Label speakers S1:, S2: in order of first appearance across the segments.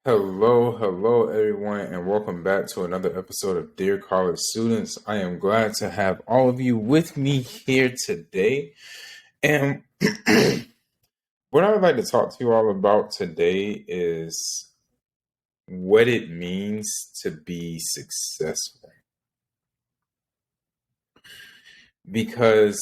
S1: Hello, everyone, and welcome back to another episode of Dear College Students. I am glad to have all of you with me here today. And what I would like to talk to you all about today is what it means to be successful. Because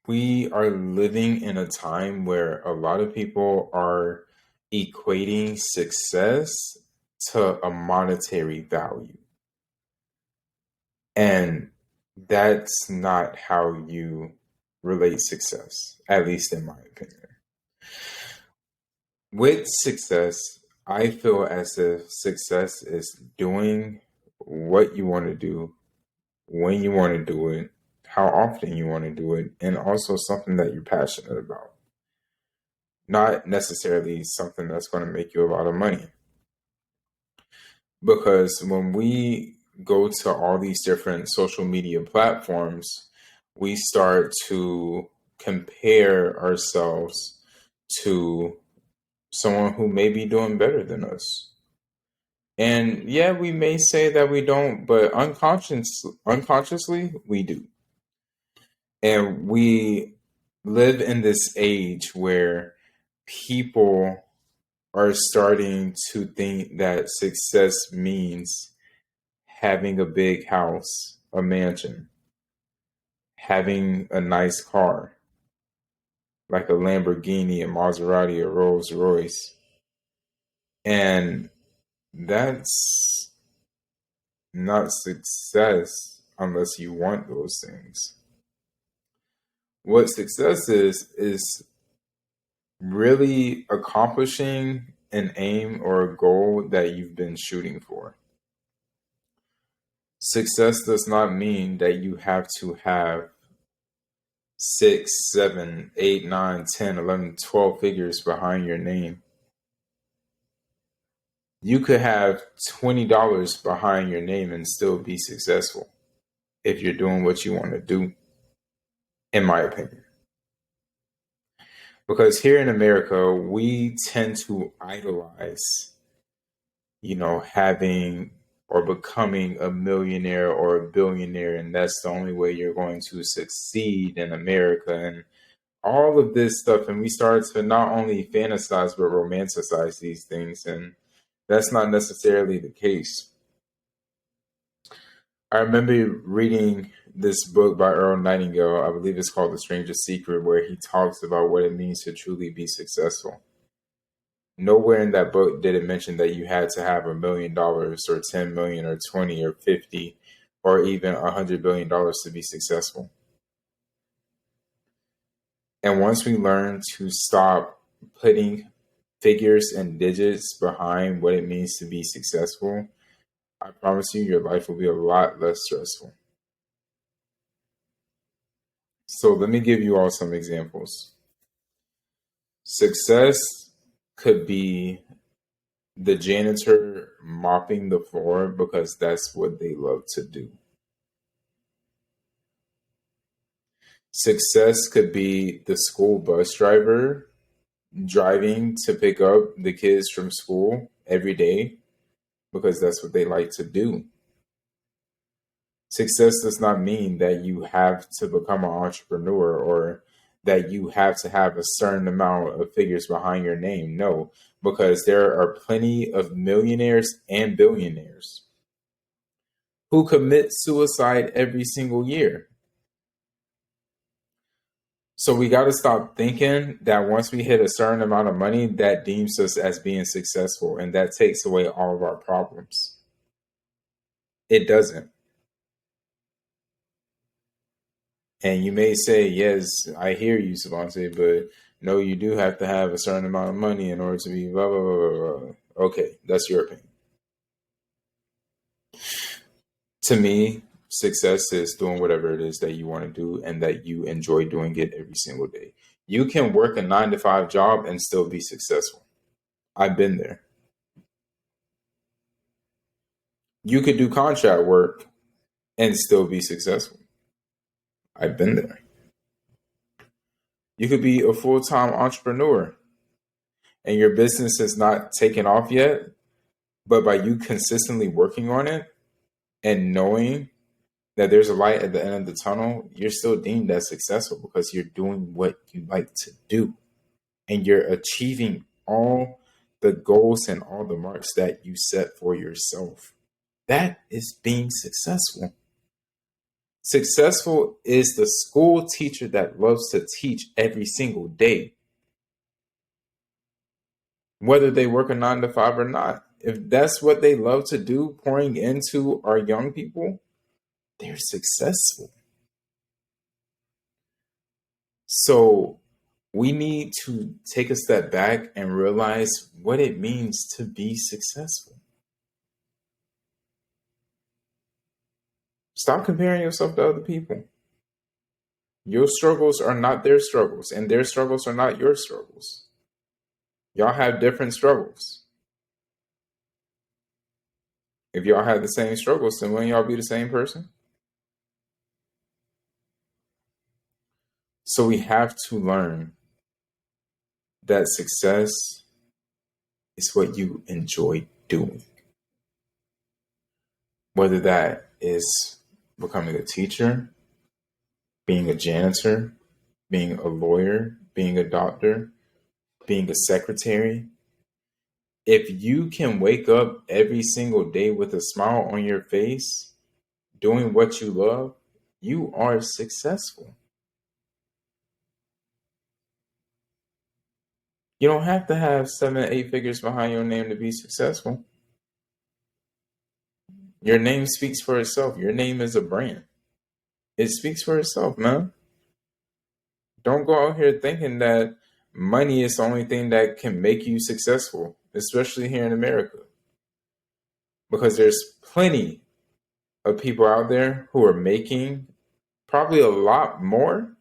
S1: we are living in a time where a lot of people are equating success to a monetary value. And that's not how you relate success, at least in my opinion. With success, I feel as if success is doing what you want to do, when you want to do it, how often you want to do it, and also something that you're passionate about. Not necessarily something that's going to make you a lot of money. Because when we go to all these different social media platforms, we start to compare ourselves to someone who may be doing better than us. And yeah, we may say that we don't, but unconsciously we do. And we live in this age where people are starting to think that success means having a big house, a mansion, having a nice car, like a Lamborghini, a Maserati, a Rolls Royce. And that's not success unless you want those things. What success is really accomplishing an aim or a goal that you've been shooting for. Success does not mean that you have to have 6, 7, 8, 9, 10, 11, 12 figures behind your name. You could have $20 behind your name and still be successful if you're doing what you want to do, in my opinion. Because here in America, we tend to idolize, having or becoming a millionaire or a billionaire, and that's the only way you're going to succeed in America. And all of this stuff, and we start to not only fantasize but romanticize these things, and that's not necessarily the case. I remember reading this book by Earl Nightingale. I believe it's called The Strangest Secret, where he talks about what it means to truly be successful. Nowhere in that book did it mention that you had to have $1 million or 10 million or 20 or 50 or even $100 billion to be successful. And once we learn to stop putting figures and digits behind what it means to be successful, I promise you, your life will be a lot less stressful. So let me give you all some examples. Success could be the janitor mopping the floor because that's what they love to do. Success could be the school bus driver driving to pick up the kids from school every day because that's what they like to do. Success does not mean that you have to become an entrepreneur or that you have to have a certain amount of figures behind your name. No, because there are plenty of millionaires and billionaires who commit suicide every single year. So we got to stop thinking that once we hit a certain amount of money, that deems us as being successful, and that takes away all of our problems. It doesn't. And you may say, yes, I hear you, Savante, but no, you do have to have a certain amount of money in order to be blah, blah, blah, blah, blah. Okay, that's your opinion. To me, success is doing whatever it is that you want to do and that you enjoy doing it every single day. You can work a 9 to 5 job and still be successful. I've been there. You could do contract work and still be successful. I've been there. You could be a full-time entrepreneur and your business has not taken off yet, but by you consistently working on it and knowing that there's a light at the end of the tunnel, you're still deemed as successful because you're doing what you like to do and you're achieving all the goals and all the marks that you set for yourself. That is being successful. Successful is the school teacher that loves to teach every single day, whether they work a 9 to 5 or not. If that's what they love to do, pouring into our young people, they're successful. So we need to take a step back and realize what it means to be successful. Stop comparing yourself to other people. Your struggles are not their struggles, and their struggles are not your struggles. Y'all have different struggles. If y'all have the same struggles, then wouldn't y'all be the same person? So we have to learn that success is what you enjoy doing. Whether that is becoming a teacher, being a janitor, being a lawyer, being a doctor, being a secretary. If you can wake up every single day with a smile on your face, doing what you love, you are successful. You don't have to have 7, 8 figures behind your name to be successful. Your name speaks for itself. Your name is a brand. It speaks for itself, man. Don't go out here thinking that money is the only thing that can make you successful, especially here in America. Because there's plenty of people out there who are making probably a lot more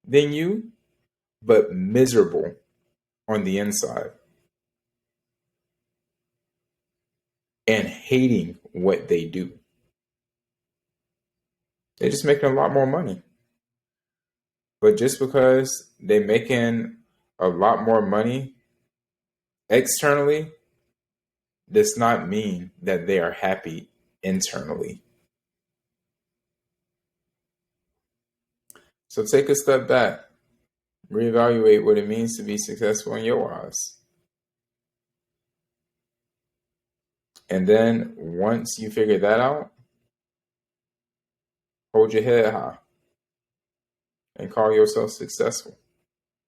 S1: than you, but miserable on the inside and hating what they do. They're just making a lot more money. But just because they're making a lot more money externally does not mean that they are happy internally. So take a step back, reevaluate what it means to be successful in your eyes. And then once you figure that out, hold your head high and call yourself successful,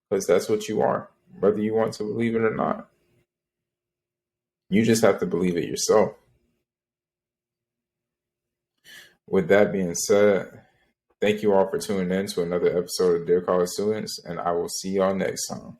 S1: because that's what you are, whether you want to believe it or not. You just have to believe it yourself. With that being said, thank you all for tuning in to another episode of Dear College Students, and I will see y'all next time.